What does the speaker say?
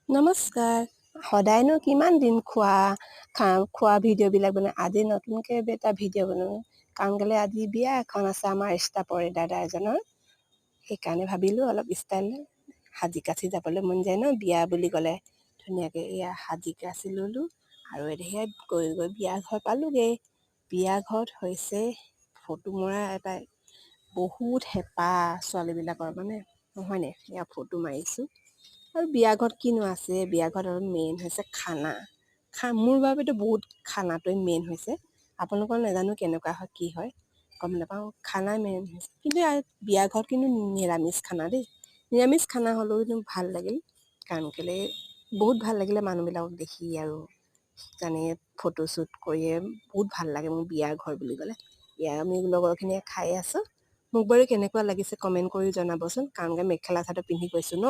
নমস্কাৰ। সদায়নো কিমান দিন খোৱা ভিডিঅ'বিলাক বনাই, আজি নতুনকৈ এটা ভিডিঅ' বনাওঁ। কাৰণ কেলৈ আজি বিয়া এখন আছে আমাৰ ষ্টাফৰে দাদা এজনৰ, সেইকাৰণে ভাবিলোঁ অলপ ষ্টাইল সাজি কাচি যাবলৈ মন যায় ন বিয়া বুলি ক'লে। ধুনীয়াকৈ এয়া সাজি কাচি ল'লোঁ আৰু এতিয়া গৈ বিয়া ঘৰ পালোঁগৈ। বিয়া ঘৰত হৈছে ফটো মৰা এটা বহুত হেঁপাহ ছোৱালীবিলাকৰ, মানে নহয়নে? এয়া ফটো মাৰিছোঁ। আৰু বিয়া ঘৰত কিনো আছে, বিয়া ঘৰত আৰু মেইন হৈছে খানা। মোৰ বাবেতো বহুত খানাটোৱে মেইন হৈছে। আপোনালোকৰ নাজানো কেনেকুৱা হয় কি হয় গম নাপাওঁ, খানা মেইন হৈছে। কিন্তু বিয়া ঘৰত কিন্তু নিৰামিষ খানা দেই। নিৰামিষ খানা হ'লেও কিন্তু ভাল লাগিল। কাৰণ কেলৈ বহুত ভাল লাগিলে মানুহবিলাকক দেখি, আৰু জানে ফটোশ্বুট কৰিয়ে বহুত ভাল লাগে মোৰ বিয়াৰ ঘৰ বুলি ক'লে। আমি লগৰখিনিয়ে খাই আছোঁ। মোক বাৰু কেনেকুৱা লাগিছে কমেণ্ট কৰি জনাবচোন। কাৰণ মেখেলা চাদৰ পিন্ধি গৈছোঁ ন।